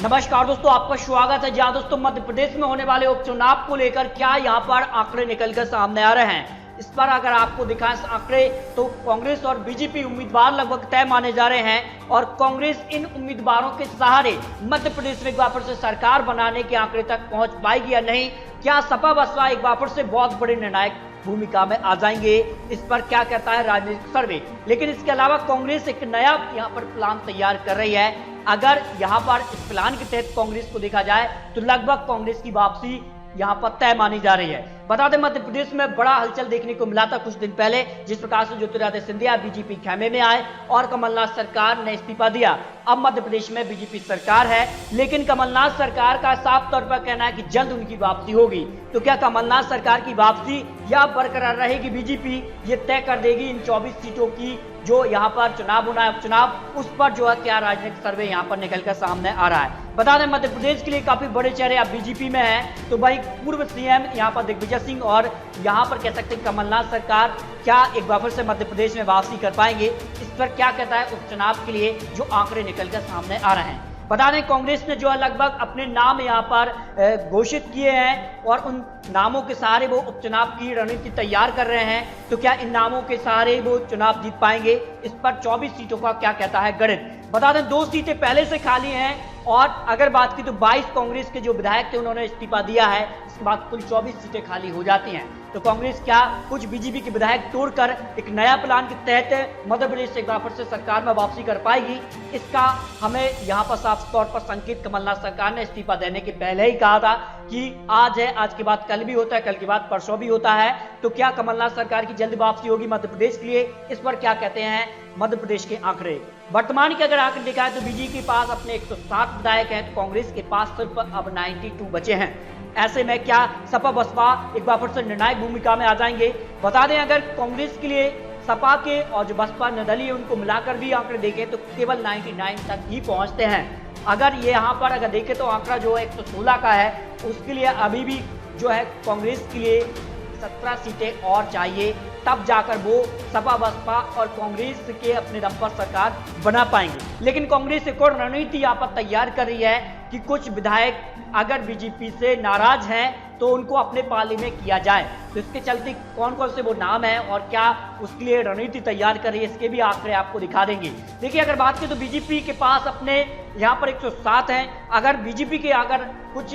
नमस्कार दोस्तों, आपका स्वागत है। जहां दोस्तों मध्य प्रदेश में होने वाले उपचुनाव को लेकर क्या यहां पर आंकड़े निकलकर सामने आ रहे हैं, इस पर अगर आपको दिखाएं आंकड़े तो कांग्रेस और बीजेपी उम्मीदवार लगभग तय माने जा रहे हैं और कांग्रेस इन उम्मीदवारों के सहारे मध्य प्रदेश में एक बार फिर से सरकार बनाने के आंकड़े तक पहुंच पाएगी या नहीं। क्या सपा बसपा एक बार फिर से बहुत बड़े निर्णायक भूमिका में आ जाएंगे, इस पर क्या कहता है राजनीतिक सर्वे। लेकिन इसके अलावा कांग्रेस एक नया यहाँ पर प्लान तैयार कर रही है। अगर यहाँ पर इस प्लान के तहत कांग्रेस को देखा जाए तो लगभग कांग्रेस की वापसी यहाँ पर तय मानी जा रही है। बता दें मध्य प्रदेश में बड़ा हलचल देखने को मिला था कुछ दिन पहले, जिस प्रकार से ज्योतिरादित्य सिंधिया बीजेपी खेमे में आए और कमलनाथ सरकार ने इस्तीफा दिया। अब मध्य प्रदेश में बीजेपी सरकार है, लेकिन कमलनाथ सरकार का साफ तौर पर कहना है कि जल्द उनकी वापसी होगी। तो क्या कमलनाथ सरकार की वापसी या बरकरार रहेगी बीजेपी, ये तय कर देगी इन 24 सीटों की जो यहाँ पर चुनाव होना है, उपचुनाव, उस पर जो है क्या राजनीतिक सर्वे यहाँ पर निकलकर सामने आ रहा है। बता दें मध्य प्रदेश के लिए काफी बड़े चेहरे अब बीजेपी में हैं, तो भाई पूर्व सीएम यहाँ पर दिग्विजय सिंह और यहाँ पर कह सकते हैं कमलनाथ सरकार क्या एक बार फिर से मध्य प्रदेश में वापसी कर पाएंगे, इस पर क्या कहता है उपचुनाव के लिए जो आंकड़े निकलकर सामने आ रहे हैं। बता दें कांग्रेस ने जो है लगभग अपने नाम यहाँ पर घोषित किए हैं और उन नामों के सहारे वो उपचुनाव की रणनीति तैयार कर रहे हैं। तो क्या इन नामों के सहारे वो चुनाव जीत पाएंगे, इस पर 24 सीटों का क्या कहता है गणित। बता दें 2 सीटें पहले से खाली हैं और अगर बात की तो 22 कांग्रेस के जो विधायक थे उन्होंने इस्तीफा दिया है, इसके बाद कुल 24 सीटें खाली हो जाती हैं। तो कांग्रेस क्या कुछ बीजेपी के विधायक तोड़कर एक नया प्लान के तहत मध्य प्रदेश से एक बार फिर से सरकार में वापसी कर पाएगी, इसका हमें यहाँ पर साफ तौर पर संकेत कमलनाथ सरकार ने इस्तीफा देने के पहले ही कहा था कि आज है, आज के बाद कल भी होता है, कल के बाद परसों भी होता है। तो क्या कमलनाथ सरकार की जल्द वापसी होगी मध्य प्रदेश के लिए, इस पर क्या कहते हैं मध्य प्रदेश के आंकड़े। वर्तमान के अगर आंकड़े देखा है तो बीजेपी के पास अपने 107 विधायक हैं, तो कांग्रेस के पास सिर्फ अब 92 बचे हैं। ऐसे में क्या सपा बसपा एक बार फिर से निर्णायक भूमिका में आ जाएंगे। बता दें अगर कांग्रेस के लिए सपा के और जो बसपा निर्दलीय उनको मिलाकर भी आंकड़े देखें तो केवल 99 तक ही पहुंचते हैं। अगर ये यहाँ पर अगर देखें तो आंकड़ा जो है 116 का है, उसके लिए अभी भी जो है कांग्रेस के लिए 17 सीटें और चाहिए, तब जाकर वो सपा बसपा और कांग्रेस के अपने दम पर सरकार बना पाएंगे। लेकिन कांग्रेस एक और रणनीति यहाँ पर तैयार कर रही है कि कुछ विधायक अगर बीजेपी से नाराज हैं तो उनको अपने पाले में किया जाए। तो इसके चलते कौन कौन से वो नाम है और क्या उसके लिए रणनीति तैयार कर रही है, इसके भी आंकड़े आपको दिखा देंगे। देखिए अगर बात करें तो बीजेपी के पास अपने यहाँ पर 107 हैं। अगर बीजेपी के अगर कुछ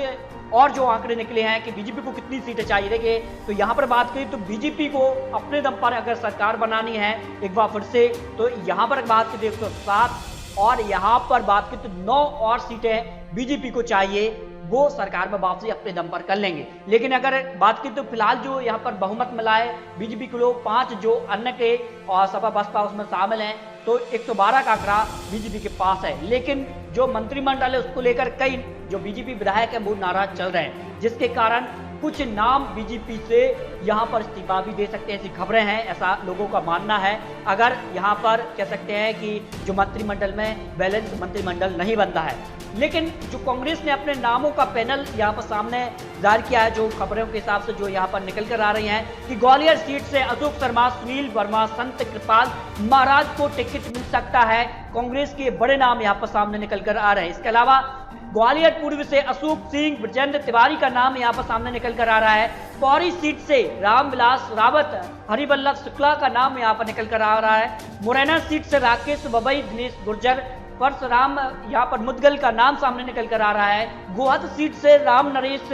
और जो आंकड़े निकले हैं कि बीजेपी को कितनी सीटें चाहिए, देखिए तो यहाँ पर बात करें तो बीजेपी को अपने दम पर अगर सरकार बनानी है एक बार फिर से, तो यहाँ पर बात करें 107 और यहाँ पर बात करें तो 9 और सीटें बीजेपी को चाहिए, वो सरकार में वापसी अपने दम पर कर लेंगे। लेकिन अगर बात की तो फिलहाल जो यहाँ पर बहुमत मिला है बीजेपी को लोग 5 जो अन्य के और सपा बसपा उसमें शामिल हैं, तो 112 का आंकड़ा बीजेपी के पास है। लेकिन जो मंत्रिमंडल है उसको लेकर कई जो बीजेपी विधायक हैं वो नाराज चल रहे हैं, जिसके कारण कुछ नाम बीजेपी से यहाँ पर इस्तीफा भी दे सकते हैं, ऐसी खबरें हैं, ऐसा लोगों का मानना है। अगर यहाँ पर कह सकते हैं कि जो मंत्रिमंडल में बैलेंस मंत्रिमंडल नहीं बनता है। लेकिन जो कांग्रेस ने अपने नामों का पैनल यहाँ पर सामने जारी किया है, जो खबरों के हिसाब से जो यहाँ पर निकल कर आ रही हैं कि ग्वालियर सीट से अशोक शर्मा, सुनील वर्मा, संत कृपाल महाराज को टिकट मिल सकता है। कांग्रेस के बड़े नाम यहाँ पर सामने निकल कर आ रहे हैं। इसके अलावा ग्वालियर पूर्व से अशोक सिंह, ब्रजेंद्र तिवारी का नाम यहाँ पर सामने निकल कर आ रहा है। पौड़ी सीट से रामविलास रावत, हरिवल्लभ शुक्ला का नाम यहाँ पर निकल कर आ रहा है। मुरैना सीट से राकेश बबई, दिनेश गुर्जर, परशुराम यहाँ पर मुदगल का नाम सामने निकल कर आ रहा है। गोहद सीट से राम नरेश,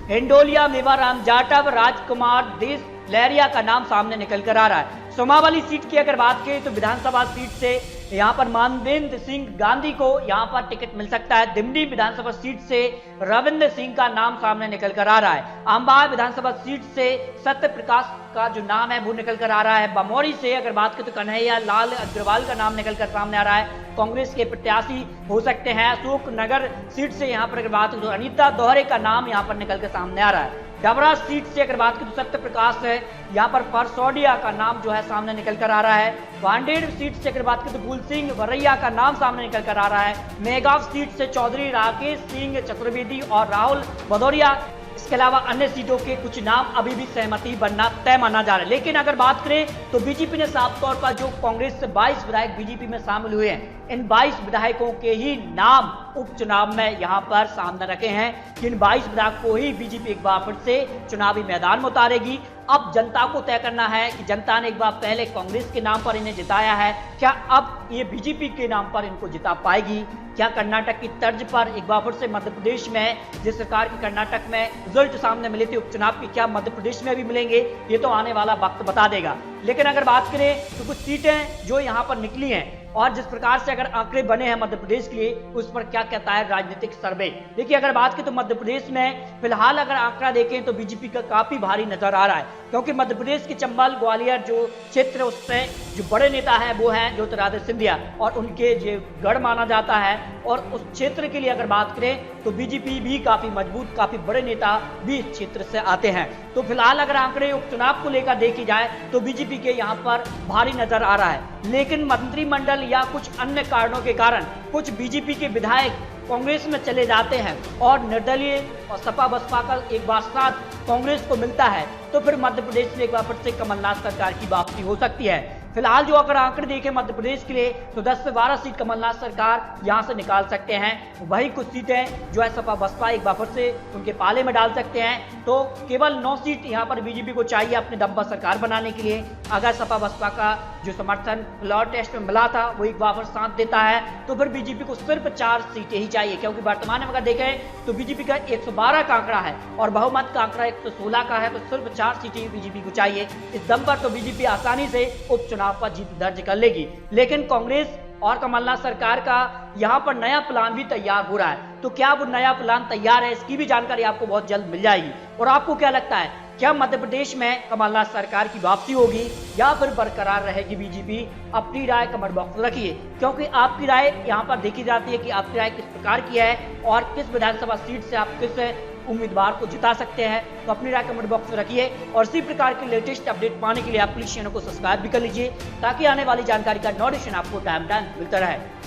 हिंडोलिया मेवाराम जाटव, राजकुमार देश लहरिया का नाम सामने निकल कर आ रहा है। सोमावली सीट की अगर बात करें तो विधानसभा सीट से यहाँ पर मानवेंद्र सिंह गांधी को यहाँ पर टिकट मिल सकता है। दिमनी विधानसभा सीट से रविंद्र सिंह का नाम सामने निकल कर आ रहा है। अंबाला विधानसभा सीट से सत्य प्रकाश का जो नाम है वो निकल कर आ रहा है। बमौरी से अगर बात करें तो कन्हैया लाल अग्रवाल का नाम निकल कर सामने आ रहा है, कांग्रेस के प्रत्याशी हो सकते हैं। अशोक नगर सीट से यहाँ पर अगर बात करें तो अनीता दोहरे का नाम यहाँ पर निकल कर सामने आ रहा है। डबरा सीट से अगर बात करें तो सत्य प्रकाश है, यहाँ पर परसौडिया का नाम जो है सामने निकल कर आ रहा है। वांडेर सीट से अगर बात करें तो फूल सिंह वरैया का नाम सामने निकल कर आ रहा है। मेगाव सीट से चौधरी राकेश सिंह चतुर्वेदी और राहुल भदौरिया, इसके अलावा अन्य सीटों के कुछ नाम अभी भी सहमति बनना तय माना जा रहा है। लेकिन अगर बात करें तो बीजेपी ने साफ तौर पर जो कांग्रेस से 22 विधायक बीजेपी में शामिल हुए हैं, इन 22 विधायकों के ही नाम उपचुनाव में यहाँ पर सामने रखे हैं कि इन 22 विधायक को ही बीजेपी एक बार फिर से चुनावी मैदान में उतारेगी। अब जनता को तय करना है कि जनता ने एक बार पहले कांग्रेस के नाम पर इन्हें जिताया है, क्या अब ये बीजेपी के नाम पर इनको जिता पाएगी? क्या कर्नाटक की तर्ज पर एक बार फिर से मध्य प्रदेश में जिस सरकार की कर्नाटक में रिजल्ट सामने मिले थे उपचुनाव की, क्या मध्य प्रदेश में भी मिलेंगे? ये तो आने वाला वक्त बता देगा। लेकिन अगर बात करें तो कुछ सीटें जो यहाँ पर निकली हैं और जिस प्रकार से अगर आंकड़े बने हैं मध्य प्रदेश के लिए, उस पर क्या कहता है राजनीतिक सर्वे। देखिए, अगर बात करें तो मध्य प्रदेश में फिलहाल अगर आंकड़ा देखें तो बीजेपी का काफी भारी नजर आ रहा है, क्योंकि मध्य प्रदेश के चंबल ग्वालियर जो क्षेत्र, उससे जो बड़े नेता है वो है ज्योतिरादित्य सिंधिया और उनके जो गढ़ माना जाता है। और उस क्षेत्र के लिए अगर बात करें तो बीजेपी भी काफी मजबूत, काफी बड़े नेता भी इस क्षेत्र से आते हैं। तो फिलहाल अगर आंकड़े उपचुनाव को लेकर देखी जाए तो बीजेपी के यहाँ पर भारी नजर आ रहा है। लेकिन मंत्रिमंडल या कुछ अन्य कारणों के कारण कुछ बीजेपी के विधायक कांग्रेस में चले जाते हैं और निर्दलीय और सपा बसपा का एक बार साथ कांग्रेस को मिलता है, तो फिर मध्य प्रदेश में एक बार फिर से कमलनाथ सरकार की वापसी हो सकती है। फिलहाल जो अगर आंकड़े देखें मध्य प्रदेश के लिए तो 10 से 12 सीट कमलनाथ सरकार यहां से निकाल सकते हैं। वही कुछ सीटें जो है सपा बसपा एक बार फिर से उनके पाले में डाल सकते हैं। तो केवल 9 सीट यहां पर बीजेपी को चाहिए अपने दम पर सरकार बनाने के लिए। अगर सपा बसपा का जो समर्थन फ्लोर टेस्ट में मिला था वो एक बार फिर साथ देता है तो फिर बीजेपी को सिर्फ 4 सीटें ही चाहिए, क्योंकि वर्तमान में अगर देखें तो बीजेपी का 112 का आंकड़ा है और बहुमत का आंकड़ा 116 का है, तो सिर्फ 4 सीटें बीजेपी को चाहिए। इस दम पर तो बीजेपी आसानी से उपचुनाव पर जीत दर्ज कर लेगी। लेकिन कांग्रेस और कमलनाथ सरकार का यहाँ पर नया प्लान भी तैयार हो रहा है, तो क्या वो नया प्लान तैयार है, इसकी भी जानकारी आपको बहुत जल्द मिल जाएगी। और आपको क्या लगता है, क्या मध्य प्रदेश में कमलनाथ सरकार की वापसी होगी या फिर बरकरार रहेगी बीजेपी? अपनी राय कमेंट बॉक्स में रखिए, क्योंकि आपकी राय यहाँ पर देखी जाती है कि आपकी राय किस प्रकार की है और किस विधानसभा सीट से आप किस उम्मीदवार को जिता सकते हैं। तो अपनी राय कमेंट बॉक्स में रखिए और इसी प्रकार के लेटेस्ट अपडेट पाने के लिए आप प्लीज चैनल को सब्सक्राइब भी कर लीजिए, ताकि आने वाली जानकारी का नोटिफिकेशन आपको टाइम मिलता रहे।